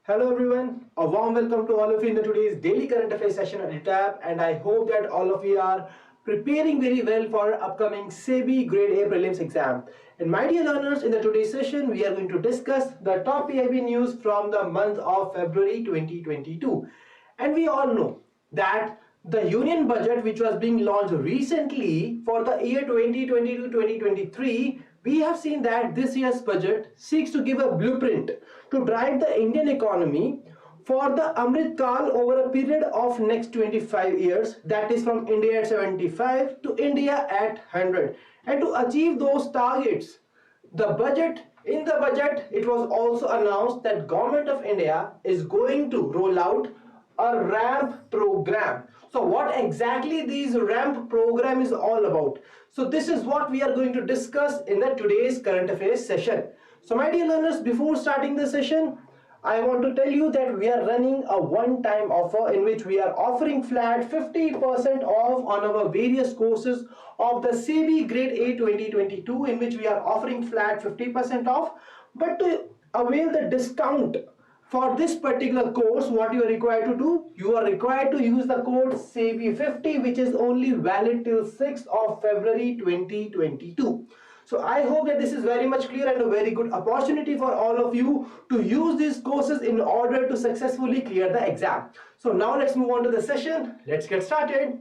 Hello everyone, a warm welcome to all of you in the today's daily current affairs session at EduTap, and I hope that all of you are preparing very well for upcoming SEBI Grade A Prelims exam. And my dear learners, in the today's session we are going to discuss the top PIB news from the month of February 2022. And we all know that the union budget which was being launched recently for the year 2022-2023, we have seen that this year's budget seeks to give a blueprint to drive the Indian economy for the Amrit Kal over a period of next 25 years, that is from India at 75 to India at 100. And to achieve those targets, in the budget it was also announced that Government of India is going to roll out a ramp program. So what exactly this ramp program is all about? So this is what we are going to discuss in the today's current affairs session. So my dear learners, before starting the session, I want to tell you that we are running a one-time offer in which we are offering flat 50% off on our various courses of the SEBI Grade A 2022, in which we are offering flat 50% off. But to avail the discount for this particular course, what you are required to do, you are required to use the code SEBI50, which is only valid till 6th of February 2022. So I hope that this is very much clear and a very good opportunity for all of you to use these courses in order to successfully clear the exam. So now let's move on to the session. Let's get started.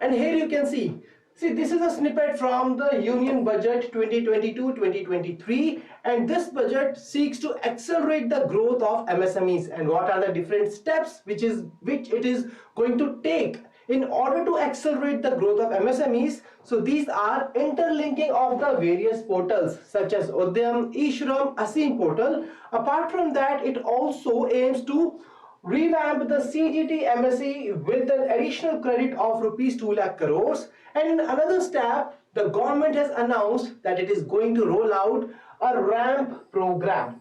And here you can see this is a snippet from the Union Budget 2022-2023, and this budget seeks to accelerate the growth of MSMEs. And what are the different steps which it is going to take in order to accelerate the growth of MSMEs? So these are interlinking of the various portals such as Udyam, eShram, Asim portal. Apart from that, it also aims to revamp the CGT MSE with an additional credit of rupees 2 lakh crores. And in another step, the government has announced that it is going to roll out a ramp program,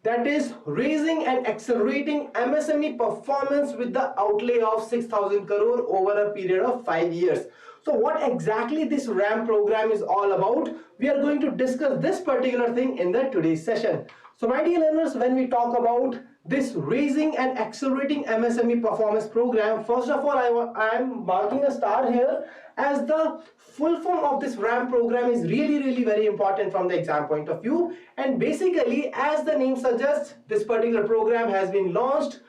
that is raising and accelerating MSME performance with the outlay of 6,000 crore over a period of 5 years. So what exactly this ramp program is all about, we are going to discuss this particular thing in the today's session. So my dear learners, when we talk about this raising and accelerating MSME performance program, first of all I am marking a star here, as the full form of this ramp program is really very important from the exam point of view. And basically, as the name suggests, this particular program has been launched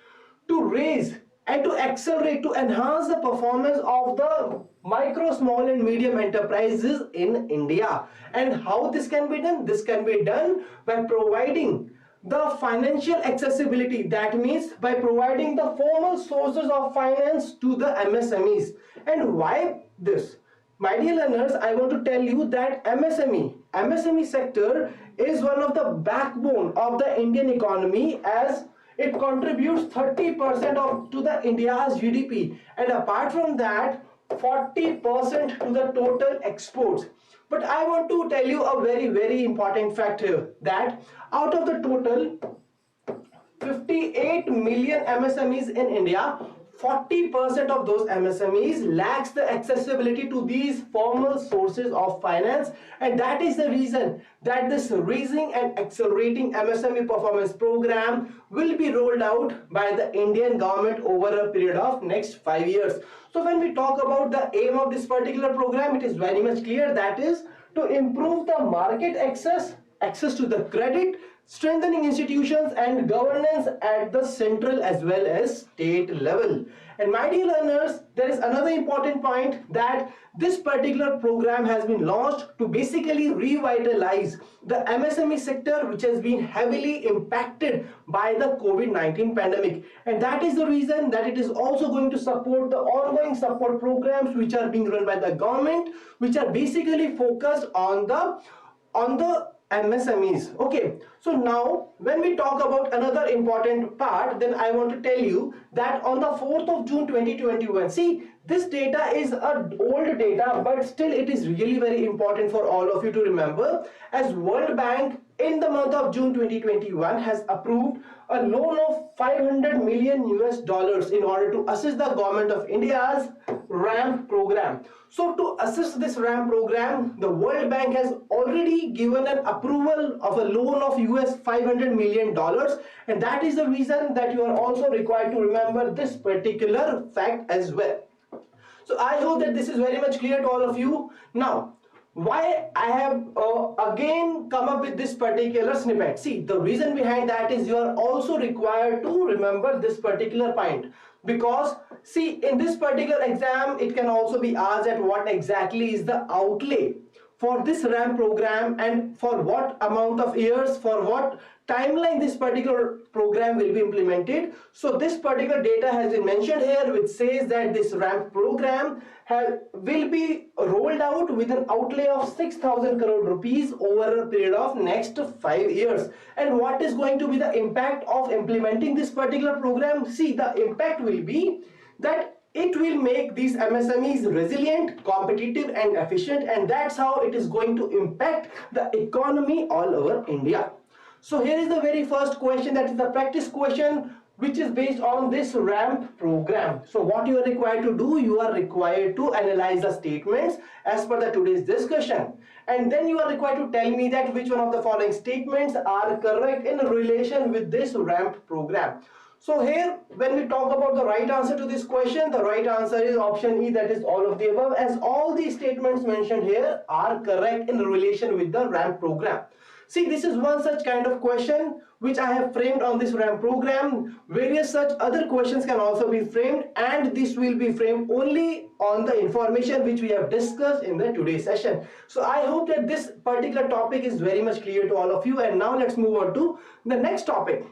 to raise and to accelerate, to enhance the performance of the micro, small and medium enterprises in India. And how this can be done? This can be done by providing the financial accessibility, that means by providing the formal sources of finance to the MSMEs. And why this? My dear learners, I want to tell you that MSME sector is one of the backbone of the Indian economy, as it contributes 30% to the India's GDP, and apart from that 40% to the total exports. But I want to tell you a very important fact here, that out of the total 58 million MSMEs in India, 40% of those MSMEs lacks the accessibility to these formal sources of finance. And that is the reason that this raising and accelerating MSME performance program will be rolled out by the Indian government over a period of next 5 years. So when we talk about the aim of this particular program, it is very much clear, that is to improve the market access to the credit, strengthening institutions and governance at the central as well as state level. And my dear learners, there is another important point, that this particular program has been launched to basically revitalize the MSME sector, which has been heavily impacted by the COVID-19 pandemic. And that is the reason that it is also going to support the ongoing support programs which are being run by the government, which are basically focused on the MSMEs. Okay, so now when we talk about another important part, then I want to tell you that on the 4th of June 2021, see, this data is a old data, but still it is really very important for all of you to remember, as World Bank in the month of June 2021 has approved a loan of 500 million US dollars in order to assist the government of India's RAMP program. So to assist this RAMP program, the World Bank has already given an approval of a loan of US 500 million dollars, and that is the reason that you are also required to remember this particular fact as well. So I hope that this is very much clear to all of you. Now, why I have again come up with this particular snippet. See, the reason behind that is you are also required to remember this particular point, because see, in this particular exam it can also be asked at what exactly is the outlay for this RAMP program and for what amount of years, for what timeline this particular program will be implemented. So this particular data has been mentioned here, which says that this RAMP program will be rolled out with an outlay of 6,000 crore rupees over a period of next 5 years. And what is going to be the impact of implementing this particular program? See, the impact will be that it will make these MSMEs resilient, competitive and efficient, and that's how it is going to impact the economy all over India. So here is the very first question, that is the practice question, which is based on this RAMP program. So what you are required to do, you are required to analyze the statements as per the today's discussion, and then you are required to tell me that which one of the following statements are correct in relation with this RAMP program. So here, when we talk about the right answer to this question, the right answer is option E, that is all of the above, as all these statements mentioned here are correct in relation with the RAMP program. See, this is one such kind of question which I have framed on this RAMP program. Various such other questions can also be framed, and this will be framed only on the information which we have discussed in the today's session. So I hope that this particular topic is very much clear to all of you, and now let's move on to the next topic.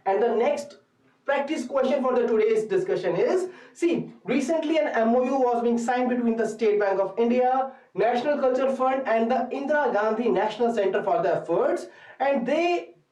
And the next practice question for the today's discussion is, see, recently an MOU was being signed between the State Bank of India, National Culture Fund and the Indira Gandhi National Center for the Efforts, and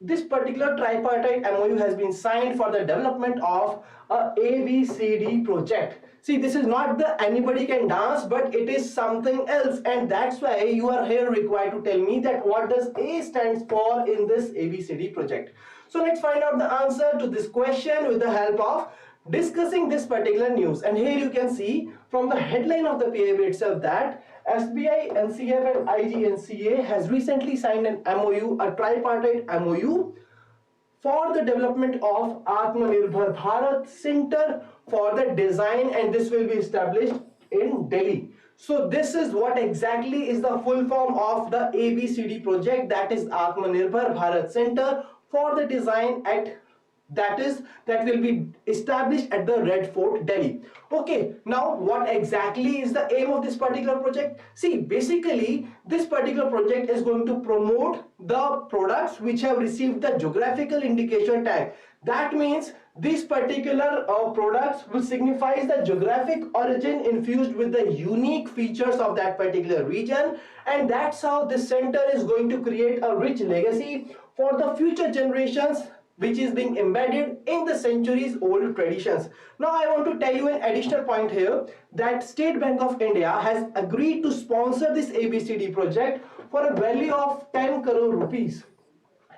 this particular tripartite MOU has been signed for the development of a ABCD project. See, this is not the anybody can dance, but it is something else, and that's why you are here required to tell me that what does A stands for in this ABCD project. So let's find out the answer to this question with the help of discussing this particular news. And here you can see from the headline of the PIB itself that SBI, NCF and IGNCA has recently signed an MOU, a tripartite MOU, for the development of Atmanirbhar Bharat Center for the design, and this will be established in Delhi. So this is what exactly is the full form of the ABCD project, that is Atmanirbhar Bharat Center for the design that will be established at the Red Fort, Delhi. Okay, now what exactly is the aim of this particular project? See, basically this particular project is going to promote the products which have received the geographical indication tag. That means these particular products will signify the geographic origin infused with the unique features of that particular region, and that's how this center is going to create a rich legacy for the future generations, which is being embedded in the centuries old traditions. Now I want to tell you an additional point here, that State Bank of India has agreed to sponsor this ABCD project for a value of 10 crore rupees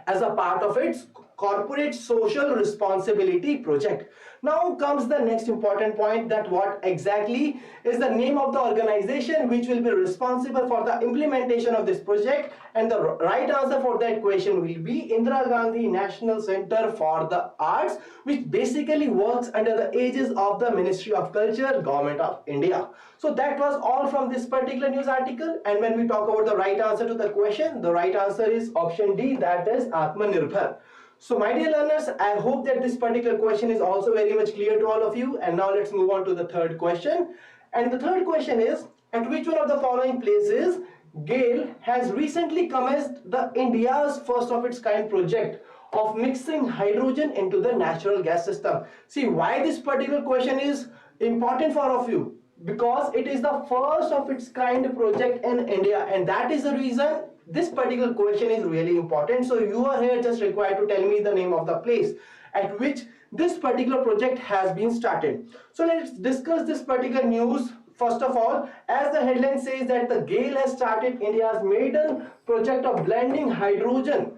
as a part of its corporate social responsibility project. Now comes the next important point, that what exactly is the name of the organization which will be responsible for the implementation of this project, and the right answer for that question will be Indira Gandhi National Center for the Arts, which basically works under the aegis of the Ministry of Culture, Government of India. So that was all from this particular news article, and when we talk about the right answer to the question, the right answer is option D, that is Atmanirbhar. So my dear learners, I hope that this particular question is also very much clear to all of you, and now let's move on to the third question. And the third question is, at which one of the following places GAIL has recently commenced the India's first of its kind project of mixing hydrogen into the natural gas system? See, why this particular question is important for all of you? Because it is the first of its kind project in India, and that is the reason this particular question is really important. So you are here just required to tell me the name of the place at which this particular project has been started. So let's discuss this particular news First of all, as the headline says that the GAIL has started India's maiden project of blending hydrogen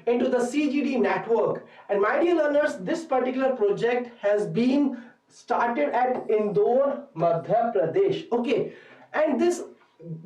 into the CGD network. And my dear learners, this particular project has been started at Indore, Madhya Pradesh. Okay, and this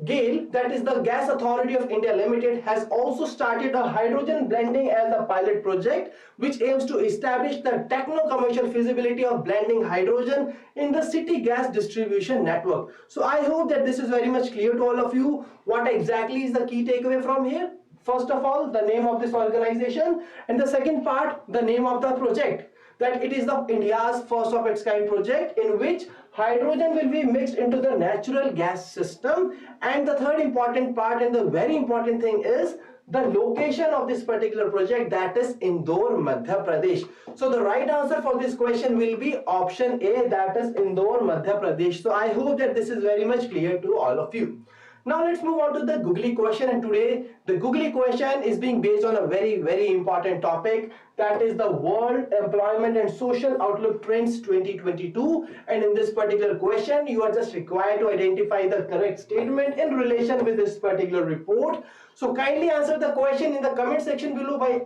GAIL, that is the Gas Authority of India Limited, has also started a hydrogen blending as a pilot project which aims to establish the techno-commercial feasibility of blending hydrogen in the city gas distribution network. So I hope that this is very much clear to all of you. What exactly is the key takeaway from here? First of all, the name of this organization, and the second part, the name of the project, that it is the India's first of its kind project in which hydrogen will be mixed into the natural gas system. And the third important part and the very important thing is the location of this particular project, that is Indore, Madhya Pradesh. So the right answer for this question will be option A, that is Indore, Madhya Pradesh. So I hope that this is very much clear to all of you. Now let's move on to the googly question, and today the googly question is being based on a very important topic, that is the World Employment and Social Outlook Trends 2022. And in this particular question you are just required to identify the correct statement in relation with this particular report. So kindly answer the question in the comment section below by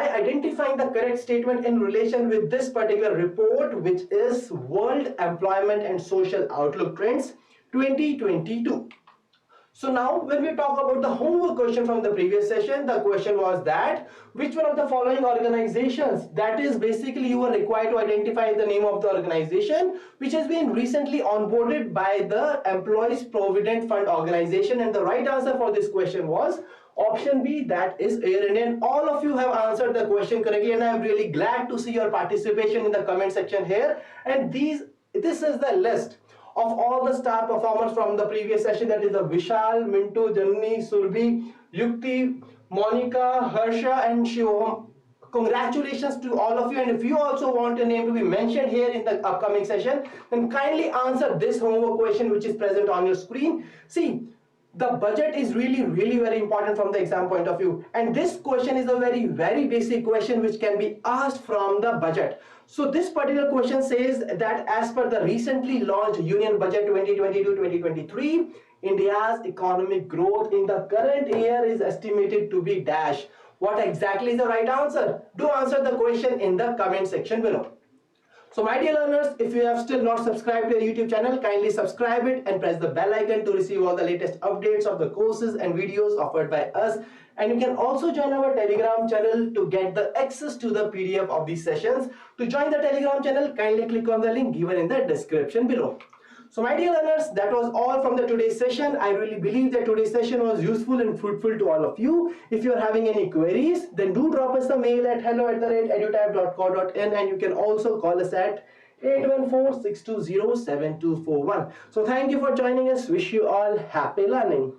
identifying the correct statement in relation with this particular report, which is World Employment and Social Outlook Trends 2022. So now when we talk about the homework question from the previous session, the question was that which one of the following organizations, that is basically you are required to identify the name of the organization which has been recently onboarded by the Employees Provident Fund organization, and the right answer for this question was option B, that is Air India. And all of you have answered the question correctly, and I am really glad to see your participation in the comment section here. And this is the list of all the star performers from the previous session, that is the Vishal, Mintu, Janani, Surbhi, Yukti, Monica, Harsha and Shivam. Congratulations to all of you, and if you also want a name to be mentioned here in the upcoming session, then kindly answer this homework question which is present on your screen. See, the budget is really very important from the exam point of view, and this question is a very basic question which can be asked from the budget. So this particular question says that as per the recently launched Union Budget 2022-2023, India's economic growth in the current year is estimated to be dash. What exactly is the right answer? Do answer the question in the comment section below. So my dear learners, if you have still not subscribed to our YouTube channel, kindly subscribe it and press the bell icon to receive all the latest updates of the courses and videos offered by us. And you can also join our Telegram channel to get the access to the PDF of these sessions. To join the Telegram channel, kindly click on the link given in the description below. So my dear learners, that was all from the today's session. I really believe that today's session was useful and fruitful to all of you. If you are having any queries, then do drop us a mail at hello@edutap.co.in, and you can also call us at 814-620-7241. So thank you for joining us. Wish you all happy learning.